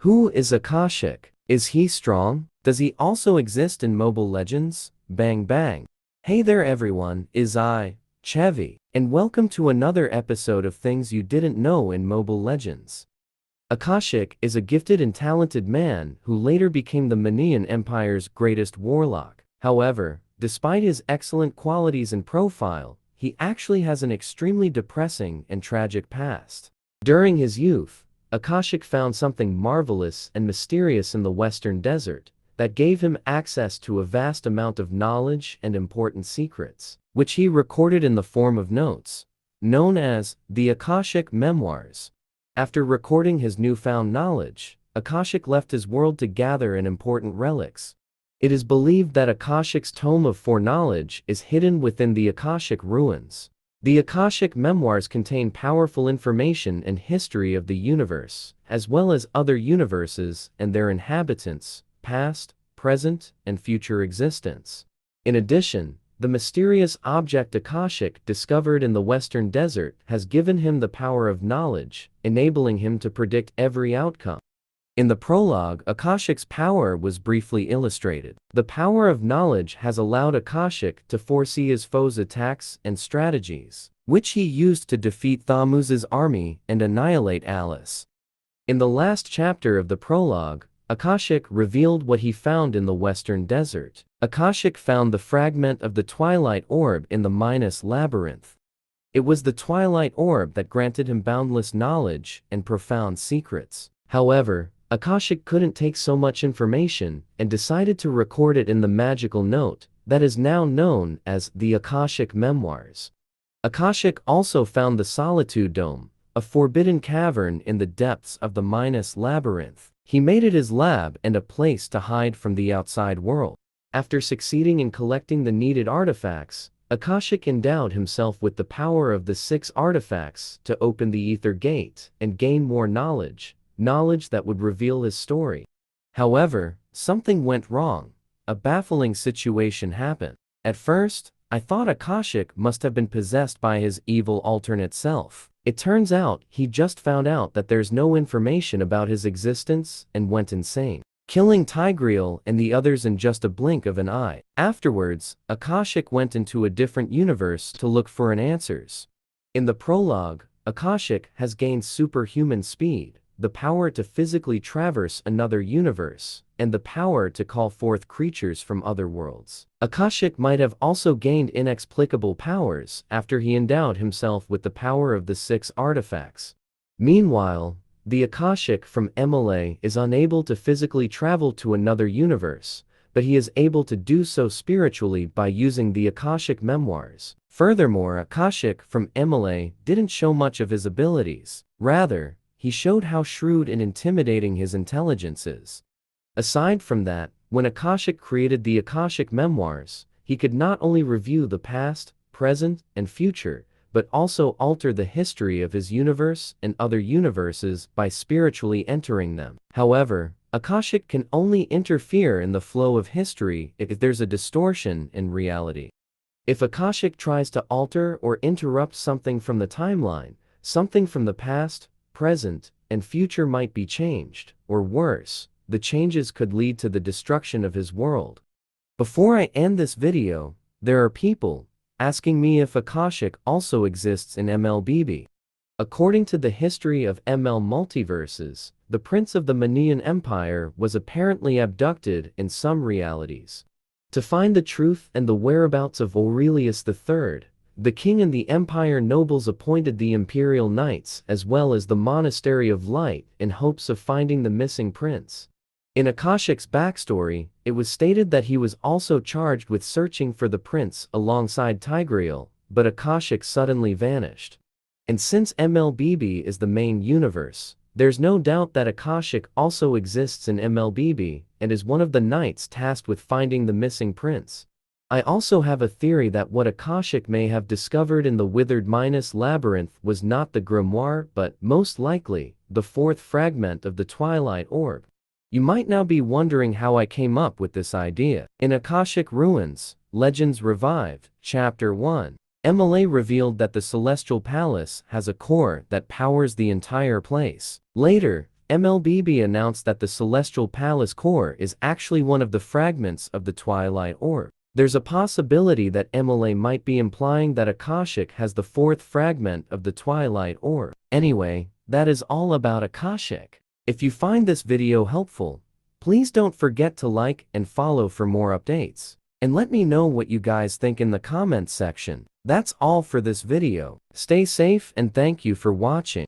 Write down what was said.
Who is Akashic? Is he strong? Does he also exist in Mobile Legends? Bang bang. Hey there everyone, is I, Chevy, and welcome to another episode of Things You Didn't Know in Mobile Legends. Akashic is a gifted and talented man who later became the Manian Empire's greatest warlock. However, despite his excellent qualities and profile, he actually has an extremely depressing and tragic past. During his youth, Akashic found something marvelous and mysterious in the Western Desert that gave him access to a vast amount of knowledge and important secrets, which he recorded in the form of notes, known as the Akashic Memoirs. After recording his newfound knowledge, Akashic left his world to gather in important relics. It is believed that Akashic's Tome of Foreknowledge is hidden within the Akashic ruins. The Akashic Memoirs contain powerful information and history of the universe, as well as other universes and their inhabitants, past, present, and future existence. In addition, the mysterious object Akashic discovered in the Western Desert has given him the power of knowledge, enabling him to predict every outcome. In the prologue, Akashic's power was briefly illustrated. The power of knowledge has allowed Akashic to foresee his foes' attacks and strategies, which he used to defeat Thamuz's army and annihilate Alice. In the last chapter of the prologue, Akashic revealed what he found in the Western Desert. Akashic found the fragment of the Twilight Orb in the Minas Labyrinth. It was the Twilight Orb that granted him boundless knowledge and profound secrets. However, Akashic couldn't take so much information and decided to record it in the magical note that is now known as the Akashic Memoirs. Akashic also found the Solitude Dome, a forbidden cavern in the depths of the Minas Labyrinth. He made it his lab and a place to hide from the outside world. After succeeding in collecting the needed artifacts, Akashic endowed himself with the power of the 6 artifacts to open the Ether Gate and gain more knowledge that would reveal his story. However, something went wrong. A baffling situation happened. At first, I thought Akashic must have been possessed by his evil alternate self. It turns out he just found out that there's no information about his existence and went insane, killing Tigreal and the others in just a blink of an eye. Afterwards, Akashic went into a different universe to look for answers. In the prologue, Akashic has gained superhuman speed, the power to physically traverse another universe, and the power to call forth creatures from other worlds. Akashic might have also gained inexplicable powers after he endowed himself with the power of the 6 artifacts. Meanwhile, the Akashic from MLA is unable to physically travel to another universe, but he is able to do so spiritually by using the Akashic Memoirs. Furthermore, Akashic from MLA didn't show much of his abilities. Rather, he showed how shrewd and intimidating his intelligence is. Aside from that, when Akashic created the Akashic Memoirs, he could not only review the past, present, and future, but also alter the history of his universe and other universes by spiritually entering them. However, Akashic can only interfere in the flow of history if there's a distortion in reality. If Akashic tries to alter or interrupt something from the timeline, something from the past, present, and future might be changed, or worse, the changes could lead to the destruction of his world. Before I end this video, there are people asking me if Akashic also exists in MLBB. According to the history of ML multiverses, the prince of the Manian Empire was apparently abducted in some realities. To find the truth and the whereabouts of Aurelius III, the king and the empire nobles appointed the Imperial Knights as well as the Monastery of Light in hopes of finding the missing prince. In Akashic's backstory, it was stated that he was also charged with searching for the prince alongside Tigreal, but Akashic suddenly vanished. And since MLBB is the main universe, there's no doubt that Akashic also exists in MLBB and is one of the knights tasked with finding the missing prince. I also have a theory that what Akashic may have discovered in the withered Minas Labyrinth was not the grimoire but, most likely, the 4th fragment of the Twilight Orb. You might now be wondering how I came up with this idea. In Akashic Ruins, Legends Revived, Chapter 1, MLA revealed that the Celestial Palace has a core that powers the entire place. Later, MLBB announced that the Celestial Palace core is actually one of the fragments of the Twilight Orb. There's a possibility that MLA might be implying that Akashic has the fourth fragment of the Twilight Orb. Anyway, that is all about Akashic. If you find this video helpful, please don't forget to like and follow for more updates. And let me know what you guys think in the comments section. That's all for this video. Stay safe and thank you for watching.